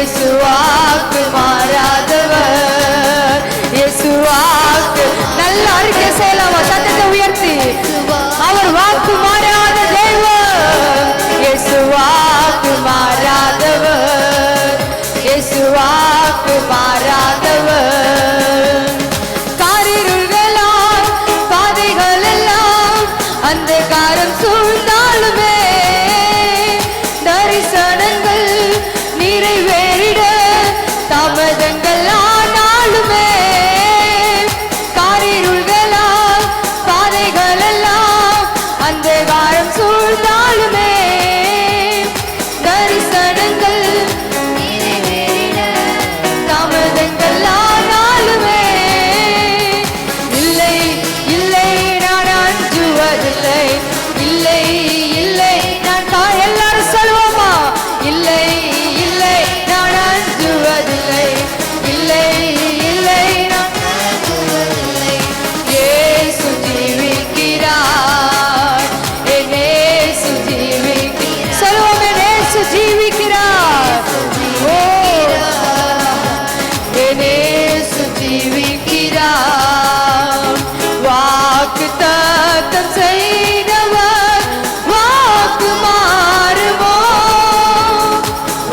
இயேசு வாக்கு மாறாதவர், இயேசு வாக்கு. நல்ல அறிக்கை செய்யலாமா? சத்தத்தை உயர்த்தி. அவர் வாக்கு மாறாத தேவன், இயேசு வாக்கு மாறாதவர், இயேசு வாக்கு மாறாதவர். காரிருள்களால் பாதைகள் எல்லாம் அந்த காரம் சூழ்ந்தாலுமே தரிசனங்கள் நிறைவேறிட தாமதங்கள் ஆனாலுமே, காரிருள்களால் பாதைகள் எல்லாம் அந்த காரம் சூழ்ந்தாலுமே தரிசனங்கள் நிறைவேறிட தாமதங்கள் ஆனாலுமே, இல்லை இல்லை நான் அஞ்சுவதில்லை, இல்லை இல்லை நான் எல்லாரும் சொல்லுவோமா? இல்லை இல்லை நான் அஞ்சுவதில்லை, இல்லை இல்லை நான் அஞ்சுவதில்லை. இயேசு ஜீவிக்கிறார், என் இயேசு ஜீவிக்கிறார். சொல்லுவோம், என் இயேசு ஜீவிக்கிறார். ஓ, என் இயேசு ஜீவிக்கிறார். வாக்கு தத்தம் செய்தவர் வாக்கு மாறுமோ?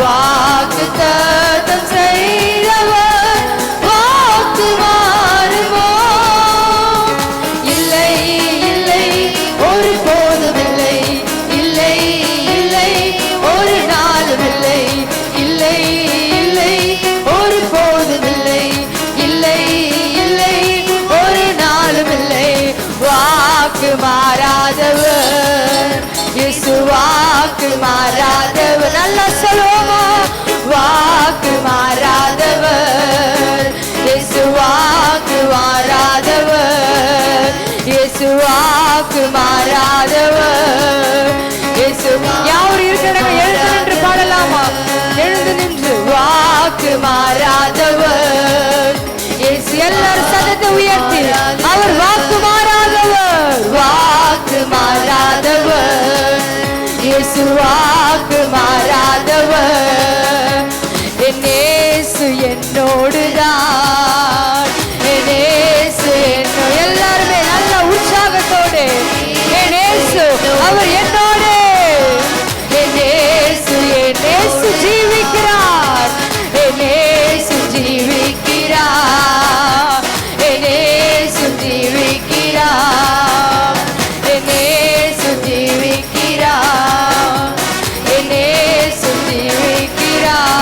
வாக்கு தத்தம் செய்தவர் வாக்கு மாறுமோ? இல்லை இல்லை ஒரு போதும் இல்லை, இல்லை இல்லை ஒரு நாளும் இல்லை, இல்லை இல்லை ஒரு போதும் இல்லை, இல்லை இல்லை ஒரு நாளும் இல்லை. வாக்கு மாறாதவர், இயேசு வாக்கு மாறாதவர். நல்லா சொல்லுவோமா? வாக்கு மாறாதவர், இயேசு வாக்கு மாறாதவர், இயேசு வாக்கு மாறாதவர், இயேசு. யார் இருக்கிறாங்க? எழுந்து நின்று பாடலாமா? எழுந்து நின்று. வாக்கு மாறாதவர் இயேசு. எல்லாரும் சத்தத்தை உயர்த்தி. அவர் வாக்கு மாறாதவர், வாக்கு மாறாதவர், இயேசு வாக்கு மாறாதவர். என் இயேசு என்னோடுதான், என் இயேசு என்னோடு. எல்லாருமே நல்ல உற்சாகத்தோடு என் இயேசு அவர் என்னோடு, என் இயேசு ஜீவிக்கிறார், என் இயேசு ஜீவிக்கிறார், என் இயேசு ஜீவிக்கிறார், என் இயேசு ஜீவிக்கிறார், என் இயேசு ஜீவிக்கிறார்.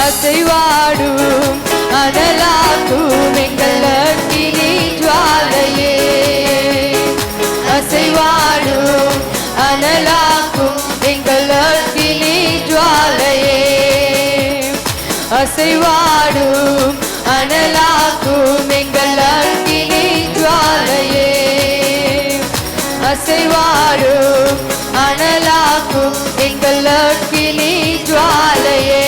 அசைவாடும் அனலாக்கும் எங்கள் அக்கினி ஜுவாலையே, அசைவாடும் அனலாக்கும் எங்கள் அக்கினி ஜுவாலையே, அசைவாடும் அனலாக்கும் எங்கள் அக்கினி ஜுவாலையே, அசைவாடும் அனலாக்கும் எங்கள் அக்கினி ஜுவாலையே.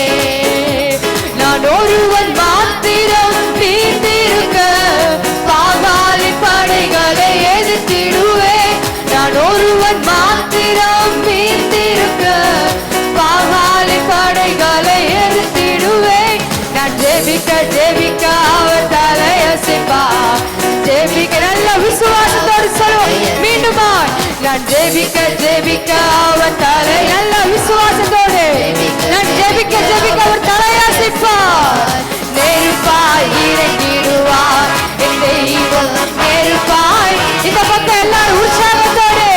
நான் ஒருவன் மாத்திரம் தீர்ந்திருக்க பாகாலின் படைகளை எதிர்த்திடுவேன். நான் ஒருவன் மாத்திரம் தீர்ந்திருக்க பாகாலின் படைகளை எதிர்த்திடுவேன். நான் ஜெபிக்க ஜெபிக்க அவர் தலையசைப்பா, ஜெபிக்க. நல்ல விசுவாசத்தோடு சொல்லுவோம் மீண்டுமா? நான் ஜெபிக்க ஜெபிக்க அவர் தலை. நல்ல விசுவாசத்தோடு நான் ஜெபிக்க ஜெபிக்க அவர் தலையசைப்பார். நெருப்பாய் இறங்கிடுவார் என் தெய்வம், நெருப்பாய். இந்த பக்கம் எல்லாரும் உற்சாகத்தோடு.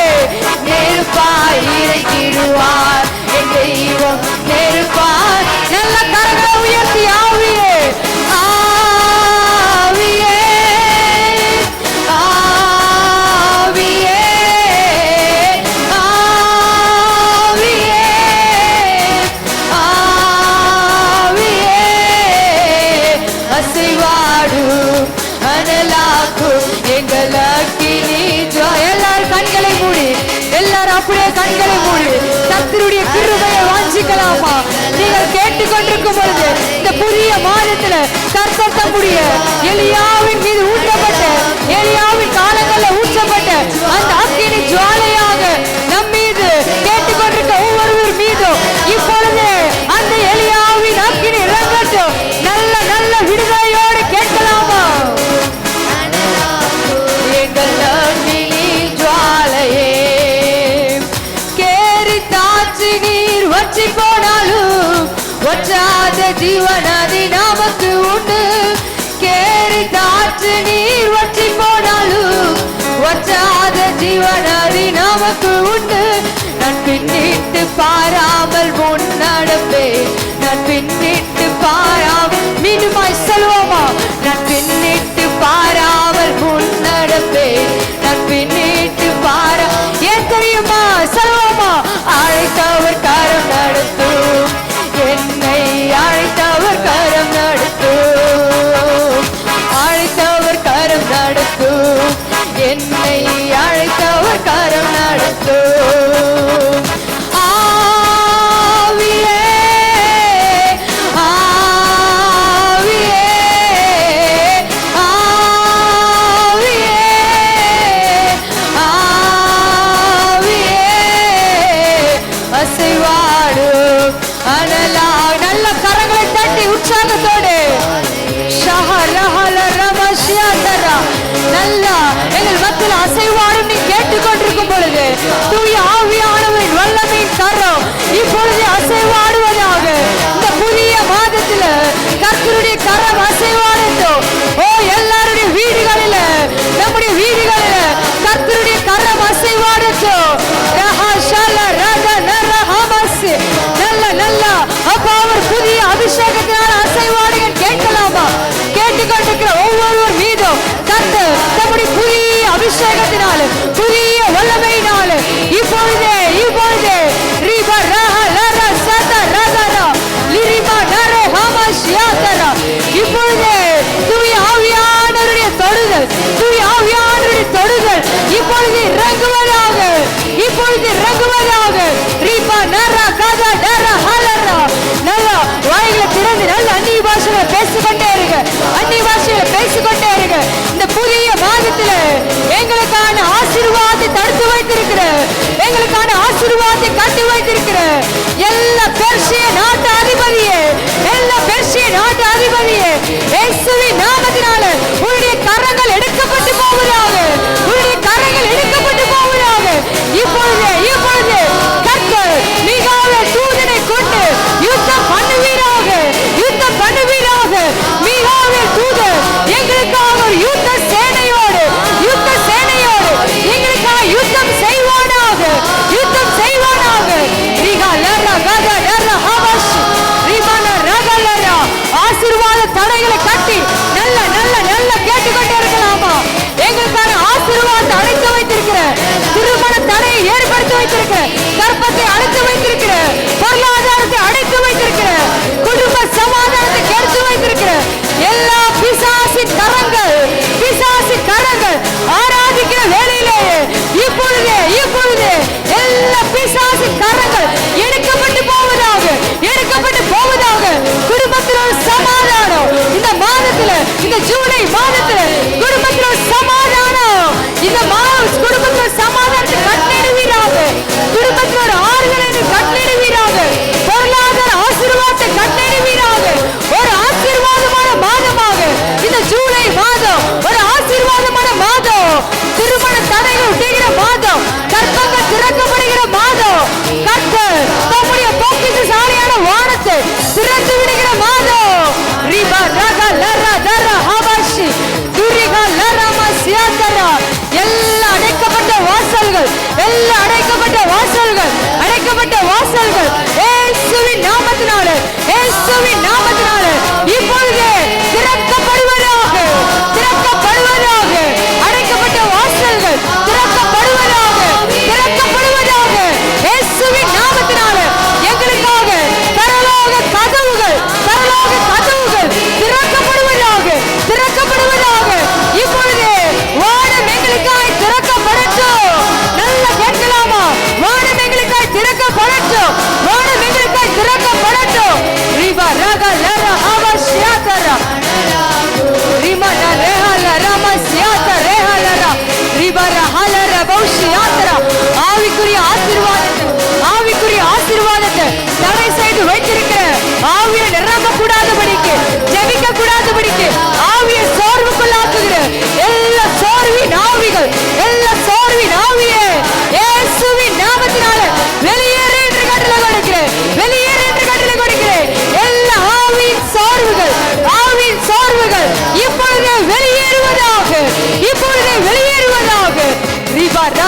நெருப்பாய் இறங்கிடுவார் என் தெய்வம், நெருப்பாய். நல்ல கரங்களை உயர்த்தி ஆவியே, ஆவியே, ஆவியே, ஆவியே, ஆவியே. அசைவாடும் அனலாக்கும் எங்கள் அக்கினி ஜுவாலை. எல்லாரும் கண்களை மூடி, எல்லாரும் அப்படியே கண்களை மூடி கர்த்தருடைய கிருபையை வாஞ்சிக்கலாமா? நீங்கள் கேட்டுக்கொண்டிருக்கும் பொழுது இந்த புதிய மாதத்துல கர்த்தர் தம்முடைய எலியாவின் மீது ஊற்றப்பட்ட, எலியாவின் காலங்களில் ஊற்றப்பட்ட அந்த அக்கினி ஜுவாலையாக நம் மீது கேட்டுக்கொண்டிருக்க ஒவ்வொருவர் மீதும் இப்பொழுது அந்த எலியா ஜீவநதி நமக்கு உண்டு. கேரி தாற்று நீர் வற்றி போனாலும் வற்றாத ஜீவநதி நமக்கு உண்டு. நான் பின்னிட்டு பாராமல் முன்னடப்பே, நான் பின்னிட்டு பாராமல் மீண்டுமாய் செல்வோமா, நான் பின்னிட்டு பாராமல் முன்னடப்பே, நான் பின்னிட்டு பாரா ஏன் தெரியுமா செல்வோமா. அழைத்தவர் கரம் நடத்தும், என்னை அழைத்தவர் கரம் நடத்தும், அழைத்தவர் கரம் நடத்தும், என்னை அழைத்தவர் கரம் நடத்தும். ஆவியே ஆவியே ஆவியே ஆவியே அசைவாடும் அனலா. நல்ல கரங்களை தட்டி உற்சாகத்தோடு நல்லா எங்கள் மத்தியில் அசைவாடும் நீ கேட்டுக்கொண்டிருக்கும் பொழுது தூய ஆவியானவரின் வல்லமையின் கரம் இப்பொழுது அசைவாடுவதாக. இந்த புதிய மாதத்துல கர்த்தருடைய கரம் அசைவாடட்டும். ஓ எல்லாருடைய வீடுகளில, நம்முடைய வீடுகளில கர்த்தருடைய கரம் அசைவாடட்டும். நல்ல நல்ல அப்ப அவர் புதிய அபிஷேகத்தினால் அசைவாடுங்க கேட்கலாமா? கேட்டுக்கொண்டிருக்கிற ஒவ்வொருவர் மீதும் கர்த்தர் நம்முடைய புதிய அபிஷேகத்தினால, புதிய வல்லமையினால இப்பொழுதே இப்பொழுதே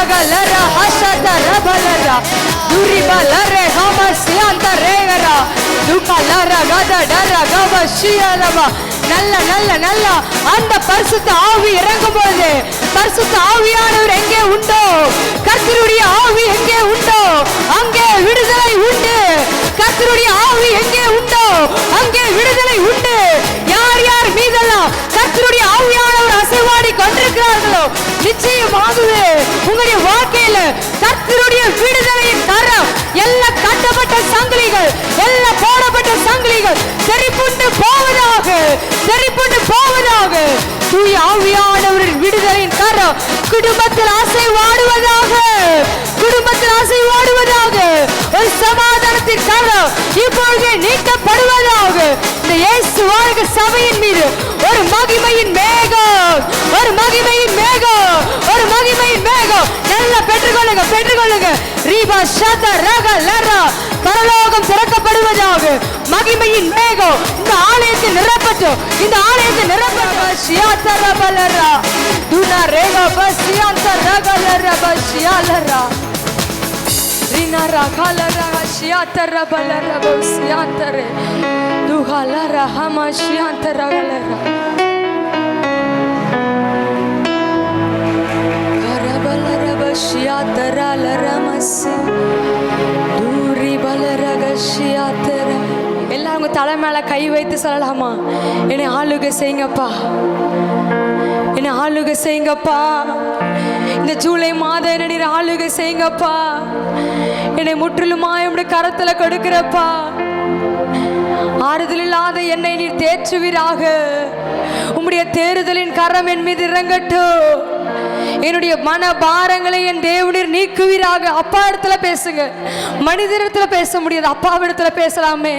ragalera hashata rabalera duribalere hamasianta regara dukalara gada dara gabashiyalaba. நல்ல நல்ல நல்ல அந்த பரிசுத்த ஆவி இறங்கும் பொழுது பரிசுத்த ஆவியானவர் எங்கே உண்டோ, கர்த்தருடைய ஆவி எங்கே உண்டோ அங்கே விடுதலை உண்டு. கர்த்தருடைய ஆவி எங்கே உண்டோ அங்கே விடுதலை உண்டு. யார் யார் மீதெல்லாம் கர்த்தருடைய ஆவியானவர் அசைவாடி கொண்டிருக்கிறார்களோ நிச்சயமாகவே உங்களுடைய வாழ்க்கையில கர்த்தருடைய விடுதலையின் கரம் எல்லா கட்டப்பட்ட சங்கிலிகள் எல்லா போடப்பட்ட சங்கிலிகள் தெரிப்புண்டு போவதாக, தெரிப்புண்டு போவதாக. தூய ஆவியானவரின் விடுதலையின் கரம் குடும்பத்தில் அசைவாடுவதாக, குடும்பத்தில் அசைவாடுவதாக. ஒரு சமாதானத்தின் கரம் இப்பொழுதே நீக்கப்படுவதாக. இந்த இயேசு வாழ்க சபையின் மீது ஒரு மகிமையின் மேகம், ஒரு மகிமையின் மேகம், ஒரு மகிமையின் மேகம். நல்லா பெற்றுக்கொள்ளுங்க, பெற்றுக்கொள்ளுங்க. ரீபா ஷாதா ரகா லரா பரலோகம் திறக்கப்படுவதாக. மகிமையின் மேகம் இந்த ஆலயத்தை நிரப்பட்டும், இந்த ஆலயத்தை நிரப்பட்டும். ஷியாதா ரபலரா துனா ரேகா பசியாந்தா ரகலரா பசியாலரா ரினாரா கலரா ஷியாதா ரபலரா பசியாந்தரே துஹாலரா ஹமா ஷியாந்தா ரகலரா கரபலரா பசியாதா ரலரா மசி தூரி பலரா ஷியாதரா. எல்லாரும் உங்க தலை மேல கை வைத்து சொல்லலாமா? என்னை ஆளுகை செய்யுங்கப்பா, என்னை ஆளுகை செய்யுங்கப்பா. இந்த ஜூலை மாதம் என்ன நீர் ஆளுகை செய்யுங்கப்பா. என்னை முற்றிலுமா என்னுடைய கரத்துல கொடுக்கிறப்பா. ஆறுதல் இல்லாத என்னை நீர் தேற்றுவீராக. உம்முடைய தேறுதலின் கரம் என் மீது இறங்கட்டும். என்னுடைய மன பாரங்களை என் தேவனீர் நீக்குவீராக. அப்பா இடத்துல பேசுங்க, மனிதரிடத்துல பேச முடியாது, அப்பாவிடத்துல பேசலாமே.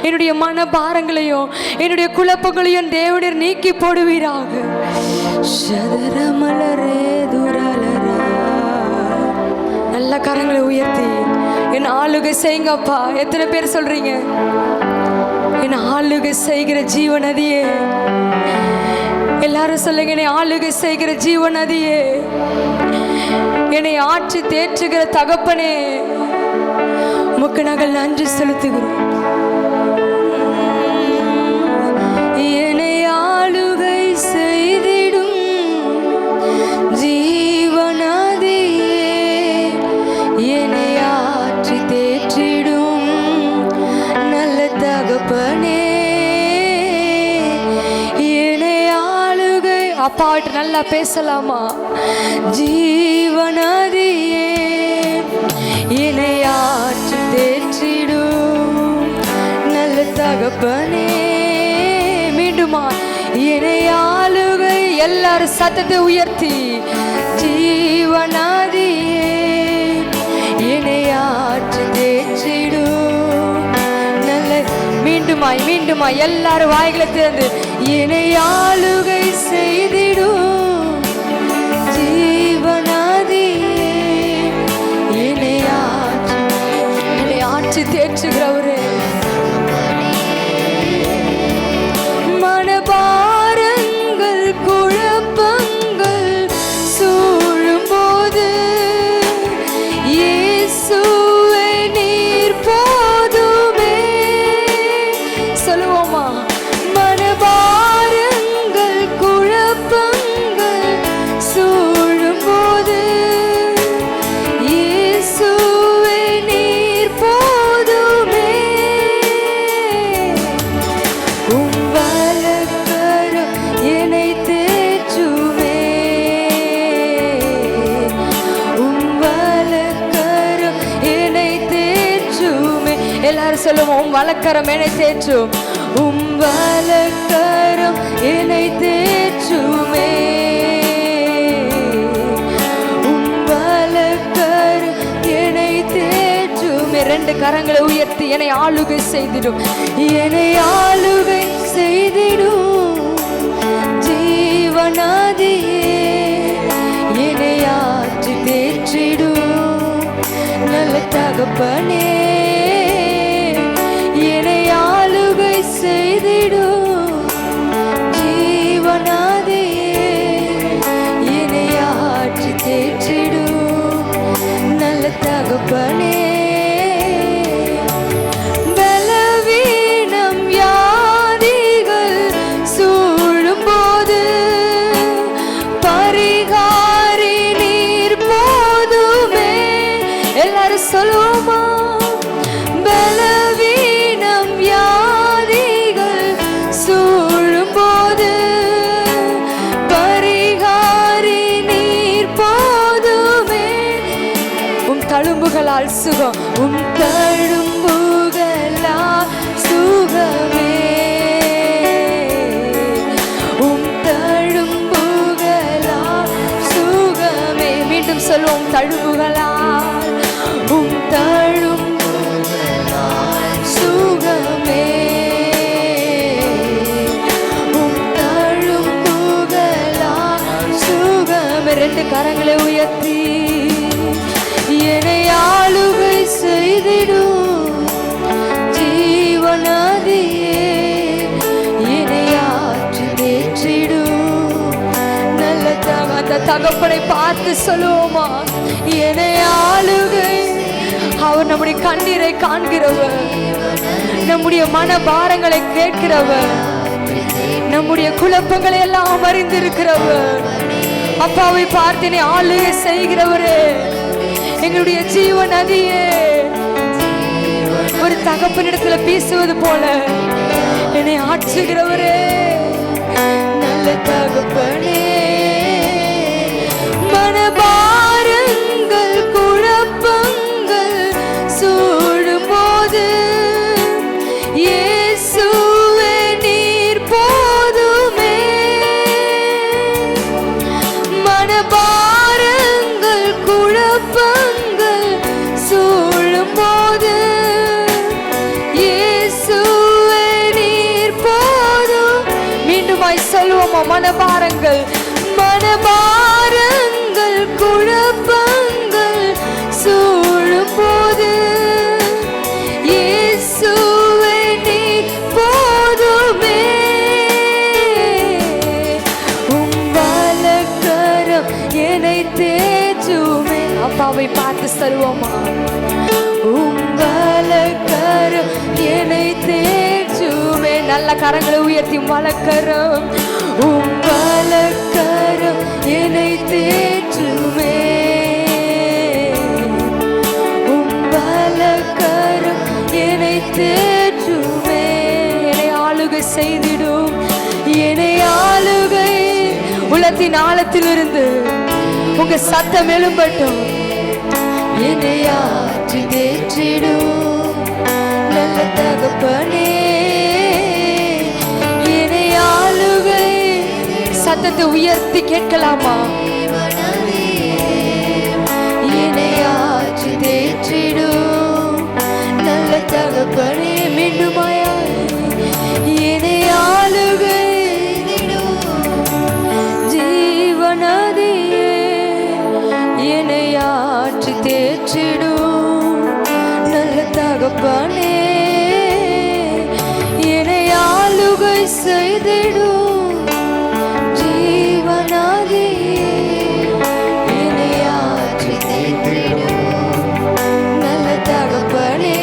என்னுடைய மன பாரங்களையும் என்னுடைய குழப்பங்களையும் தேவனீர் நீக்கி போடுவீராக. நல்ல கரங்களை உயர்த்தி என் ஆளுகை செய்யுங்கப்பா. எத்தனை பேர் சொல்றீங்க? என் ஆளுகை செய்கிற ஜீவநதியே, எல்லாரும் சொல்லுங்க. என்னை ஆளுகை செய்கிற ஜீவநதியே, என்னை ஆட்சி தேற்றுகிற தகப்பனே, உமக்கு நாங்கள் நன்றி செலுத்துகிறோம். என்னை ஆளுகை செய்திடும் ஜீவநதியே, என்னை ஆட்சி தேற்றிடும் நல்ல தகப்பனே. அப்பாவிட்டு நல்லா பேசலாமா? ஜீவநதியே, என்னை ஆற்று தேற்றிடும் நல்ல தகப்பனே. மீண்டுமா என்னை ஆளுகை. எல்லாரும் சத்தத்தை உயர்த்தி ஜீவநதியே, என்னை ஆற்று தேற்றிடும் நல்ல. மீண்டுமாய் மீண்டுமாய் எல்லாரும் வாய்களை திறந்து என்னை ஆளுகை செய்திடும் ஜீவநதியே, என்னை ஆட்சி தேற்றுகிறவரே. மனபாரங்கள் குழப்பங்கள் சூழும் போது இயேசுவே நீர் போதுமே. சொல்லுவோமா? மனபாரங்கள் குழப்பங்கள் சூழும் போது இயேசுவே நீர் போதுமே. உம் வலக்கரம் என்னை தேற்றுமே, உம் வலக்கரம் என்னை தேற்றுமே. எல்லாரும் சொல்லுவோம். உம் வலக்கரம் என்னை தேற்றும், உம் வலக்கரம் என்னை தேற்றுமே, உம் வலக்கரம் என்னை தேற்றுமே. ரெண்டு கரங்களை உயர்த்தி என்னை ஆளுகை செய்திடும், என்னை ஆளுகை செய்திடும் ஜீவநதியே, என்னை ஆற்றி தேற்றிடும் நல்ல தகப்பனே. என்னை ஆளுகை செய்திடும் ஜீவநதியே, என்னை ஆற்றி தேற்றிடும் சுகமானால் சுகம் உம் தழும்புகளா சுகமே உம் தழும்புகளா சுகமே. மீண்டும் சொல்லுவோம், தழும்புகளால் உம் தழும்புகளால் சுகமே உம் தழும்புகளால் சுகமே. ரெண்டு கரங்களை உயர்த்தி என்னை ஆளுகை செய்திடும் ஜீவநதியே என்னை ஆற்றி தேற்றிடும் நல்ல அந்த தகப்பனை பார்த்து சொல்லுவோமா, என்னை ஆளுகை. அவர் நம்முடைய கண்ணீரை காண்கிறவர், நம்முடைய மன பாரங்களை கேட்கிறவர், நம்முடைய குழப்பங்களை எல்லாம் அறிந்திருக்கிறவர். அப்பாவை பார்த்து என்னை ஆளுகை செய்கிறவரே, எங்களுடைய ஜீவ நதியே. ஒரு தகப்பனிடத்துல பேசுவது போல என்னை ஆற்றுகிறவரே, நல்ல தகப்பனே. மனபாரங்கள் குழப்பங்கள் சூழும் போது இயேசுவே நீர் போதுமே. மனபாரங்கள் குழப்பங்கள் சூழும் போது இயேசுவே நீர் போதும். மீண்டுமாய் சொல்லுவோமா, மனபாரங்கள் மனபாரங்கள் குழப்பங்கள் சூழும் போது இயேசுவே நீர் போதுமே. உம் வலக்கரம் என்னை தேற்றுமே. அப்பாவை பார்த்து சொல்லுவோமா, உம் வலக்கரம் என்னை தேற்றுமே. நல்ல கரங்களை உயர்த்தி வலக்கரம் உம் வலக்கரம் என்னை தேற்றுமே உம் வலக்கரம் என்னை தேற்றுமே. என்னை ஆளுகை செய்திடும், என்னை ஆளுகை. உள்ளத்தின் ஆழத்திலிருந்து உங்க சத்தம் எழும்பட்டும். என்னை ஆற்றி தேற்றிடும் நல்ல தகப்பனே, என்னை ஆளுகை. சத்தத்தை உயர்த்தி கேட்கலாமா, என்னை ஆற்றி தேற்றிடும் நல்ல தகப்பனே. மீண்டுமாயா என்னை ஆளுகை ஜீவநதியே என்னை ஆற்றி தேற்றிடும் நல்ல தகப்பனே. என்னை ஆளுகை செய்திடும் ஜீவநதியே என்னை ஆற்றி தேற்றிடும் நல்ல தகப்பனே.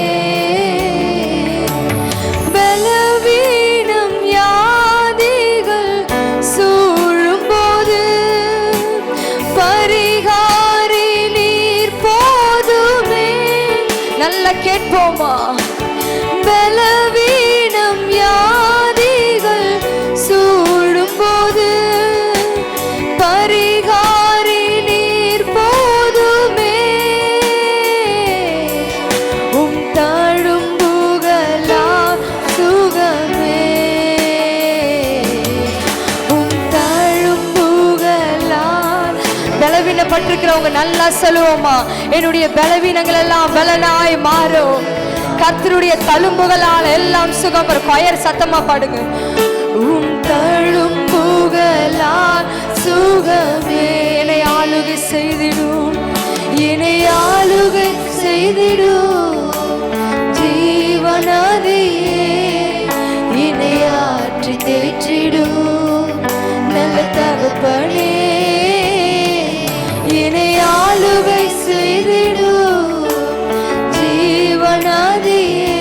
பலவீனம் வியாதிகள் சூழும் போது பரிகாரி நீர் போதுமே. நல்லா கேட்போமா, பலவீனம் வியாதிகள் சூழும் போது பரிகாரி நீர் போதுமே. உம் தழும்புகளா சுகமே உம் தழும்புகளா. பலவீனப்பட்டிருக்கிறவங்க நல்லா சொல்லுவோமா, என்னுடைய பலவீனங்கள் எல்லாம் பலனாய் மாறும். கர்த்தருடைய தழும்புகளால் எல்லாம் சுகம். கொயர் சத்தமா பாடுங்க. உம் தழும்புகளால் சுகமே என்னை ஆளுகை செய்திடும், என்னை ஆளுகை செய்திடும் ஜீவநதியே என்னை ஆற்றி தேற்றிடும் நல்ல தகப்பனே. என்னை ஆளுகை செய்திடும் ஜீவநதியே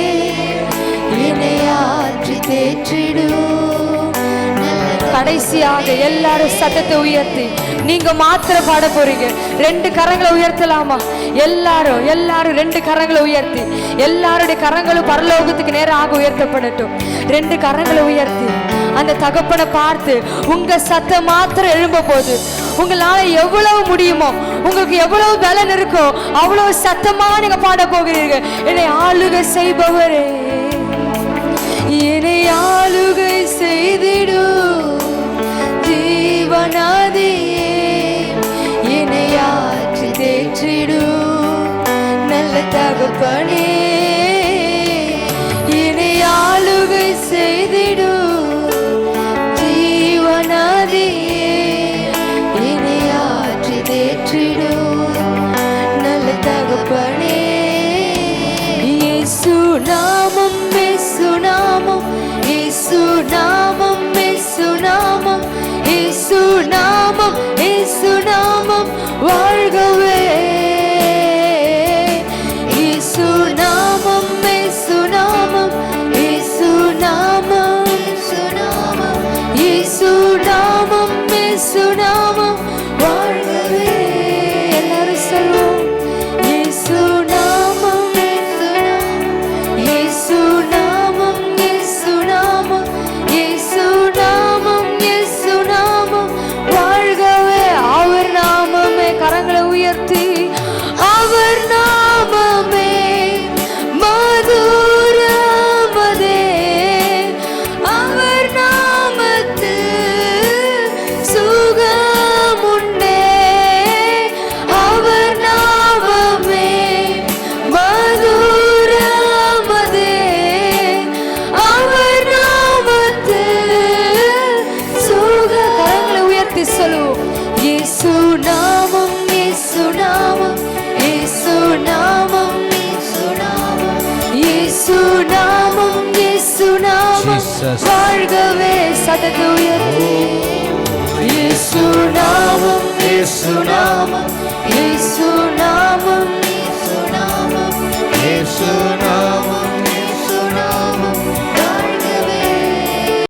என்னை ஆற்றி தேற்றிடும். கடைசியாக எல்லாரும் சத்தத்தை உயர்த்தி நீங்க மாத்திர பாட போறீங்க. ரெண்டு கரங்களை உயர்த்தலாமா? எல்லாரும் எல்லாரும் ரெண்டு கரங்களை உயர்த்தி, எல்லாருடைய கரங்களும் பரலோகத்துக்கு நேராக உயர்த்தப்படட்டும். ரெண்டு கரங்களை உயர்த்தி அந்த தகப்பனை பார்த்து உங்க சத்தம் மாத்திரம் எழும்ப போது உங்களால எவ்வளவு முடியுமோ, உங்களுக்கு எவ்வளவு பலன் இருக்கோ அவ்வளவு சத்தமா நீங்க பாட போகிறீர்கள். என்னை ஆளுகை செய்பவரே, என்னை ஆளுகை செய்திடு ஜீவனாதியே, என்னை ஆற்றி தேற்றிடு நல்ல தகப்பனே, என்னை ஆளுகை செய்திடு ஜீவனாதியே, என்னை ஆற்றி தேற்றிடு நல்ல தகப்பனே. இயேசு நாமம், இயேசு நாமம், இயேசு நாமம், இயேசு நாமம், இயேசு நாமம், இயேசு நாமம் வாழ்கவே. இயேசு நாமம், இயேசு நாமம், இயேசு நாமம், இயேசு நாமம், இயேசு நாமம், இயேசு நாமம் வாழ்கவே. எல்லாரும் சொல்லுவோம். இயேசு நாமம், இயேசு நாமம், இயேசு நாமம், இயேசு நாமம், இயேசு நாமம் வாழ்கவே. அவர் நாமமே, கரங்களை உயர்த்தி, அவர் நாமமே மதுரமதே, அவர் நாமத்தில் சுகமுண்டே, அவர் நாமமே மதுரமதே, அவர் நாமத்தில் சுக. கரங்களை உயர்த்தி சொல்லுவோம். இயேசு நாமம், இயேசு நாமம், இயேசு நாமம், இயேசு நாமம், இயேசு நாமம், இயேசு நாமம் வாழ்கவே. சதத்தை உயர்த்தி, இயேசு நாமம், இயேசு நாமம், இயேசு நாமம், இயேசு நாமம், இயேசு